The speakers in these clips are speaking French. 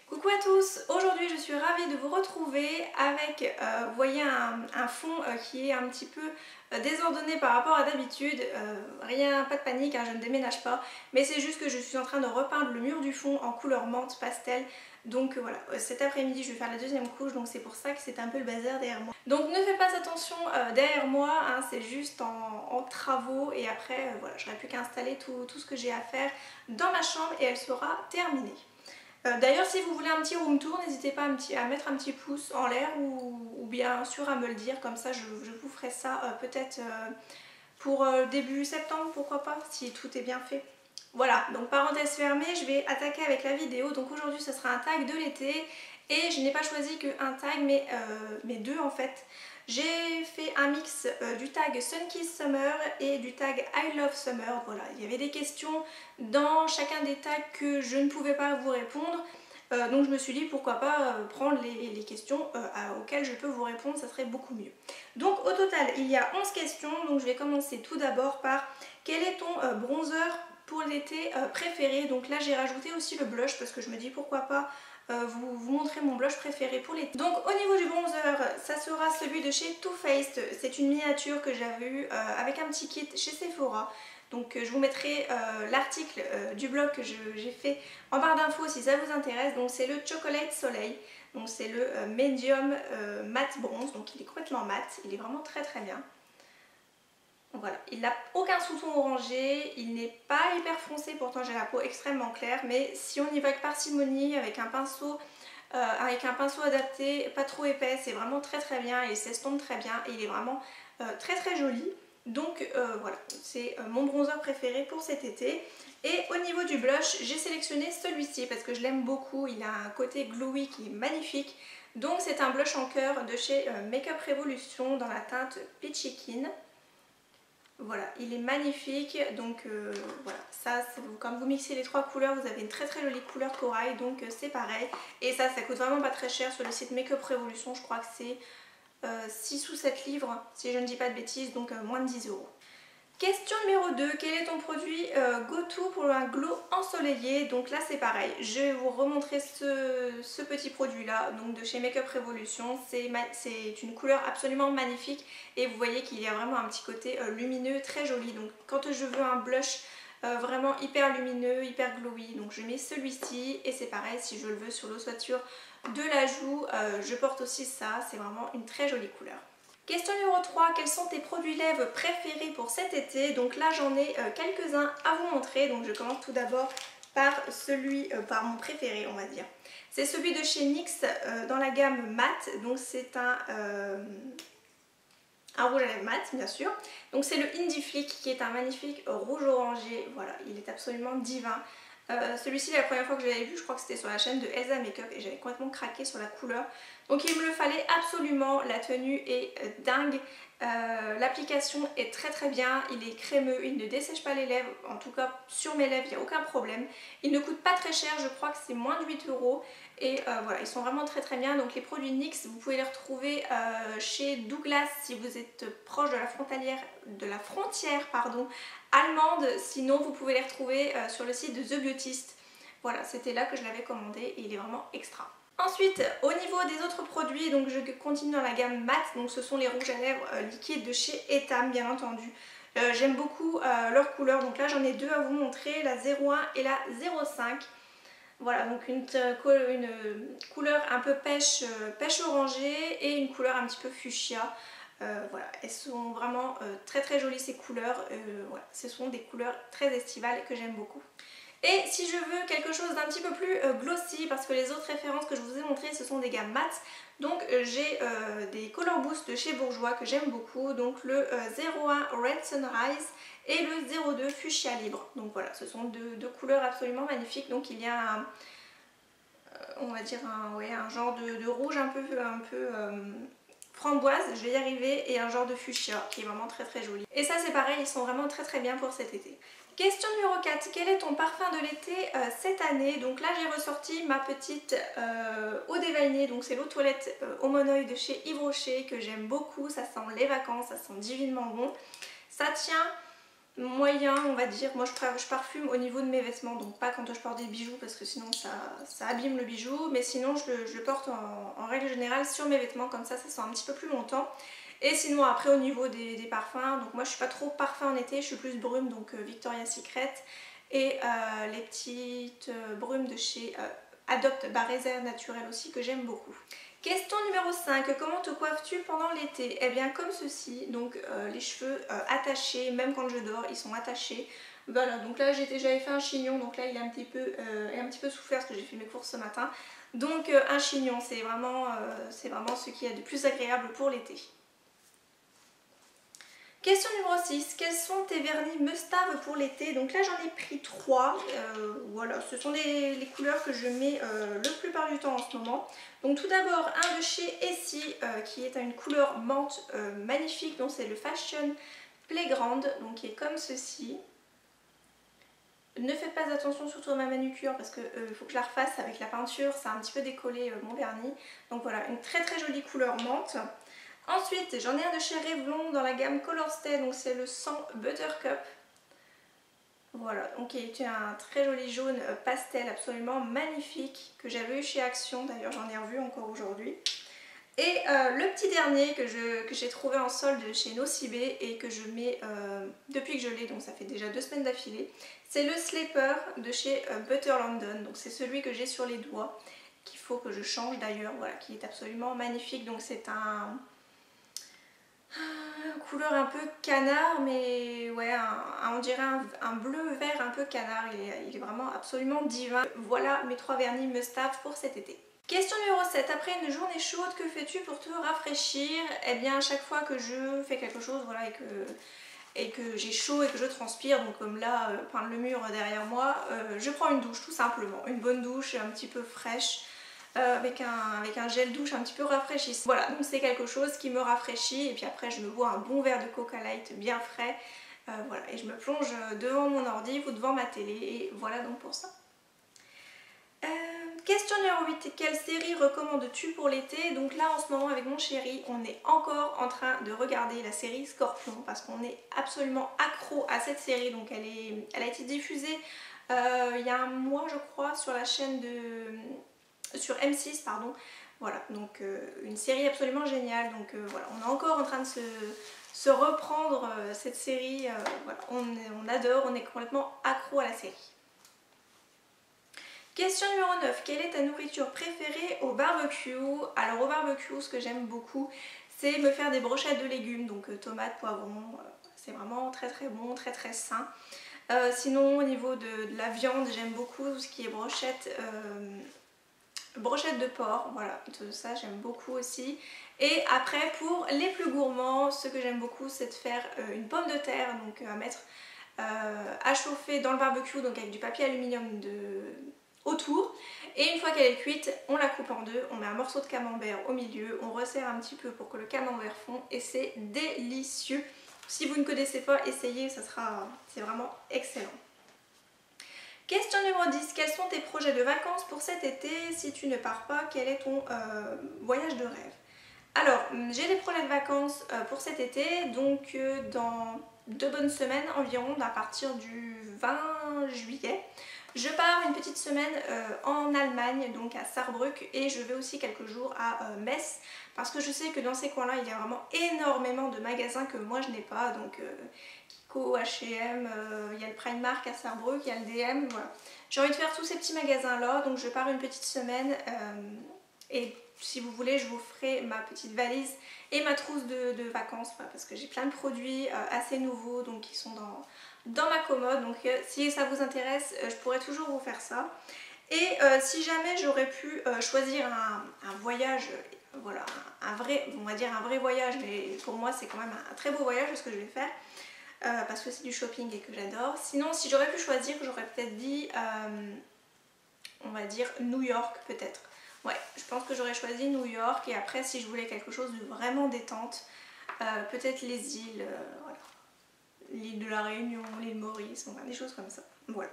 Coucou à tous, aujourd'hui je suis ravie de vous retrouver avec, vous voyez, un fond qui est un petit peu désordonné par rapport à d'habitude. Rien, pas de panique, hein, je ne déménage pas, mais c'est juste que je suis en train de repeindre le mur du fond en couleur menthe pastel. Donc voilà, cet après-midi je vais faire la deuxième couche, donc c'est pour ça que c'est un peu le bazar derrière moi. Donc ne faites pas attention derrière moi, hein, c'est juste en travaux et après voilà, j'aurai plus qu'à installer tout ce que j'ai à faire dans ma chambre et elle sera terminée. D'ailleurs, si vous voulez un petit room tour, n'hésitez pas à mettre un petit pouce en l'air ou bien sûr à me le dire, comme ça je vous ferai ça peut-être pour début septembre, pourquoi pas, si tout est bien fait. Voilà, donc parenthèse fermée, je vais attaquer avec la vidéo. Donc aujourd'hui ce sera un tag de l'été et je n'ai pas choisi qu'un tag mais deux en fait. J'ai fait un mix du tag Sunkiss Summer et du tag I Love Summer. Voilà, il y avait des questions dans chacun des tags que je ne pouvais pas vous répondre. Donc je me suis dit pourquoi pas prendre les questions auxquelles je peux vous répondre, ça serait beaucoup mieux. Donc au total il y a 11 questions, donc je vais commencer tout d'abord par quel est ton bronzer pour l'été préféré. Donc là j'ai rajouté aussi le blush parce que je me dis pourquoi pas vous montrer mon blush préféré pour l'été. Donc au niveau du bronzer, ça sera celui de chez Too Faced. C'est une miniature que j'avais eue avec un petit kit chez Sephora. Donc je vous mettrai l'article du blog que j'ai fait en barre d'infos si ça vous intéresse. Donc c'est le Chocolate Soleil. Donc c'est le Medium Matte Bronze. Donc il est complètement mat. Il est vraiment très très bien. Voilà, il n'a aucun sous-ton orangé, il n'est pas hyper foncé, pourtant j'ai la peau extrêmement claire, mais si on y va avec parcimonie, avec un pinceau adapté, pas trop épais, c'est vraiment très très bien, il s'estompe très bien et il est vraiment très très joli. Donc voilà, c'est mon bronzer préféré pour cet été. Et au niveau du blush, j'ai sélectionné celui-ci parce que je l'aime beaucoup, il a un côté glowy qui est magnifique. Donc c'est un blush en cœur de chez Makeup Revolution dans la teinte Peachy Keen. Voilà, il est magnifique, donc voilà, ça, quand vous mixez les trois couleurs, vous avez une très très jolie couleur corail, donc c'est pareil. Et ça coûte vraiment pas très cher sur le site Makeup Revolution, je crois que c'est 6 ou 7 livres, si je ne dis pas de bêtises, donc moins de 10 €. Question numéro 2, quel est ton produit go-to pour un glow ensoleillé? Donc là c'est pareil, je vais vous remontrer ce petit produit là, donc de chez Makeup Revolution. C'est une couleur absolument magnifique et vous voyez qu'il y a vraiment un petit côté lumineux très joli. Donc quand je veux un blush vraiment hyper lumineux, hyper glowy, donc je mets celui-ci et c'est pareil si je le veux sur l'ossature de la joue, je porte aussi ça, c'est vraiment une très jolie couleur. Question numéro 3, quels sont tes produits lèvres préférés pour cet été? Donc là j'en ai quelques-uns à vous montrer, donc je commence tout d'abord par par mon préféré on va dire. C'est celui de chez NYX dans la gamme mat, donc c'est un rouge à lèvres mat bien sûr. Donc c'est le Indie Flick qui est un magnifique rouge orangé, voilà, il est absolument divin. Celui-ci la première fois que je l'avais vu, je crois que c'était sur la chaîne de Elsa Makeup et j'avais complètement craqué sur la couleur. Donc il me le fallait absolument, la tenue est dingue, l'application est très très bien, il est crémeux, il ne dessèche pas les lèvres, en tout cas sur mes lèvres il n'y a aucun problème. Il ne coûte pas très cher, je crois que c'est moins de 8 € et voilà, ils sont vraiment très très bien. Donc les produits NYX, vous pouvez les retrouver chez Douglas si vous êtes proche de la frontière allemande, sinon vous pouvez les retrouver sur le site de The Beautist. Voilà, c'était là que je l'avais commandé et il est vraiment extra. Ensuite, au niveau des autres produits, donc je continue dans la gamme mat, donc ce sont les rouges à lèvres liquides de chez Etam bien entendu. J'aime beaucoup leur couleur, donc là j'en ai deux à vous montrer, la 01 et la 05. Voilà, donc une couleur un peu pêche orangée et une couleur un petit peu fuchsia. Voilà, elles sont vraiment très très jolies ces couleurs, voilà, ce sont des couleurs très estivales que j'aime beaucoup. Et si je veux quelque chose d'un petit peu plus glossy, parce que les autres références que je vous ai montrées ce sont des gammes mat, donc j'ai des Color Boost de chez Bourjois que j'aime beaucoup, donc le 01 Red Sunrise et le 02 Fuchsia Libre. Donc voilà, ce sont deux couleurs absolument magnifiques, donc il y a on va dire un genre de rouge un peu framboise, je vais y arriver, et un genre de fuchsia qui est vraiment très très joli. Et ça c'est pareil, ils sont vraiment très très bien pour cet été. Question numéro 4, quel est ton parfum de l'été cette année? Donc là j'ai ressorti ma petite eau déveinée, donc c'est l'eau toilette au monoeil de chez Yves Rocher que j'aime beaucoup, ça sent les vacances, ça sent divinement bon. Ça tient moyen, on va dire. Moi je parfume au niveau de mes vêtements, donc pas quand je porte des bijoux parce que sinon ça abîme le bijou, mais sinon je le porte en règle générale sur mes vêtements, comme ça sent un petit peu plus longtemps. Et sinon après au niveau des parfums, donc moi je suis pas trop parfum en été, je suis plus brume, donc Victoria's Secret et les petites brumes de chez Adopt Réserve Naturelle aussi que j'aime beaucoup. Question numéro 5, comment te coiffes-tu pendant l'été? Eh bien comme ceci, donc les cheveux attachés, même quand je dors ils sont attachés. Voilà, donc là j'avais fait un chignon, donc là il est un petit peu souffert parce que j'ai fait mes courses ce matin. Donc un chignon, c'est vraiment ce qui est de plus agréable pour l'été. Question numéro 6, quels sont tes vernis Mustave pour l'été? Donc là j'en ai pris 3, voilà, ce sont les couleurs que je mets le plupart du temps en ce moment. Donc tout d'abord un de chez Essie qui est à une couleur menthe magnifique, donc c'est le Fashion Playground, donc qui est comme ceci. Ne faites pas attention surtout à ma manucure parce qu'il faut que je la refasse avec la peinture, ça a un petit peu décollé mon vernis. Donc voilà, une très très jolie couleur menthe. Ensuite, j'en ai un de chez Revlon dans la gamme Color Stay, donc c'est le 100 Buttercup. Voilà, donc il était un très joli jaune pastel absolument magnifique que j'avais eu chez Action, d'ailleurs j'en ai revu encore aujourd'hui. Et le petit dernier que j'ai trouvé en solde chez Nocibé et que je mets depuis que je l'ai, donc ça fait déjà 2 semaines d'affilée, c'est le Sleeper de chez Butter London, donc c'est celui que j'ai sur les doigts, qu'il faut que je change d'ailleurs, voilà, qui est absolument magnifique, donc c'est un couleur un peu canard, mais ouais, on dirait un bleu vert un peu canard, il est vraiment absolument divin. Voilà mes 3 vernis Mustave pour cet été. Question numéro 7, après une journée chaude, que fais-tu pour te rafraîchir? Eh bien à chaque fois que je fais quelque chose, voilà, et que j'ai chaud et que je transpire, donc comme là, peindre le mur derrière moi, je prends une douche tout simplement, une bonne douche un petit peu fraîche. Avec un gel douche un petit peu rafraîchissant. Voilà, donc c'est quelque chose qui me rafraîchit et puis après je me bois un bon verre de Coca Light bien frais, voilà, et je me plonge devant mon ordi ou devant ma télé et voilà donc pour ça. Question numéro 8, quelle série recommandes-tu pour l'été? Donc là en ce moment avec mon chéri on est encore en train de regarder la série Scorpion parce qu'on est absolument accro à cette série, donc elle a été diffusée il y a un mois je crois sur la chaîne sur M6 pardon, voilà, donc une série absolument géniale, donc voilà, on est encore en train de se reprendre cette série, voilà, on adore, on est complètement accro à la série. Question numéro 9, quelle est ta nourriture préférée au barbecue? Alors au barbecue, ce que j'aime beaucoup, c'est me faire des brochettes de légumes, donc tomates, poivrons, c'est vraiment très très bon, très très sain. Sinon au niveau de la viande, j'aime beaucoup tout ce qui est brochettes de porc, voilà, tout ça j'aime beaucoup aussi. Et après pour les plus gourmands, ce que j'aime beaucoup c'est de faire une pomme de terre, donc à mettre à chauffer dans le barbecue, donc avec du papier aluminium autour, et une fois qu'elle est cuite on la coupe en deux, on met un morceau de camembert au milieu, on resserre un petit peu pour que le camembert fond et c'est délicieux. Si vous ne connaissez pas, essayez, c'est vraiment excellent. Question numéro 10, quels sont tes projets de vacances pour cet été? Si tu ne pars pas, quel est ton voyage de rêve? Alors, j'ai des projets de vacances pour cet été, donc dans 2 bonnes semaines environ, à partir du 20 juillet. Je pars une petite semaine en Allemagne, donc à Saarbrück, et je vais aussi quelques jours à Metz, parce que je sais que dans ces coins-là, il y a vraiment énormément de magasins que moi je n'ai pas, donc Kiko, H&M, il y a le Primark à Saarbrück, il y a le DM, voilà. J'ai envie de faire tous ces petits magasins-là, donc je pars une petite semaine, et si vous voulez, je vous ferai ma petite valise et ma trousse de vacances, voilà, parce que j'ai plein de produits assez nouveaux, donc qui sont dans ma commode, donc si ça vous intéresse, je pourrais toujours vous faire ça. Et si jamais j'aurais pu choisir un voyage, voilà, on va dire un vrai voyage, mais pour moi c'est quand même un très beau voyage ce que je vais faire, parce que c'est du shopping et que j'adore. Sinon, si j'aurais pu choisir, j'aurais peut-être dit, on va dire New York peut-être. Ouais, je pense que j'aurais choisi New York, et après si je voulais quelque chose de vraiment détente, peut-être les îles, voilà. L'île de la Réunion, l'île Maurice, enfin des choses comme ça. Voilà.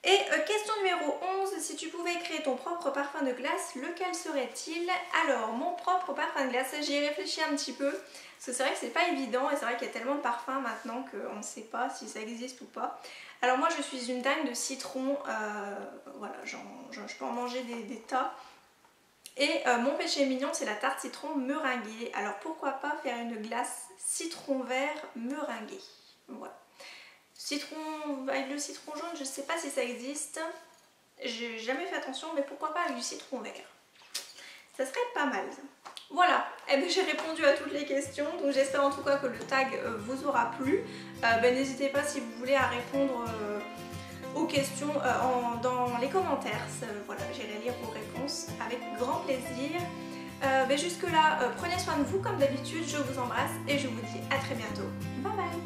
Et question numéro 11, si tu pouvais créer ton propre parfum de glace, lequel serait-il? Alors, mon propre parfum de glace, j'y ai réfléchi un petit peu, parce que c'est vrai que c'est pas évident, et c'est vrai qu'il y a tellement de parfums maintenant qu'on ne sait pas si ça existe ou pas. Alors moi je suis une dingue de citron, voilà, je peux en manger des tas. Et mon péché mignon c'est la tarte citron meringuée, alors pourquoi pas faire une glace citron vert meringuée, voilà. Citron, avec le citron jaune, je ne sais pas si ça existe. J'ai jamais fait attention, mais pourquoi pas avec du citron vert. Ça serait pas mal. Voilà, eh ben, j'ai répondu à toutes les questions. Donc j'espère en tout cas que le tag vous aura plu. N'hésitez pas si vous voulez à répondre aux questions dans les commentaires. Voilà, j'irai lire vos réponses avec grand plaisir. Jusque là, prenez soin de vous comme d'habitude. Je vous embrasse et je vous dis à très bientôt. Bye bye.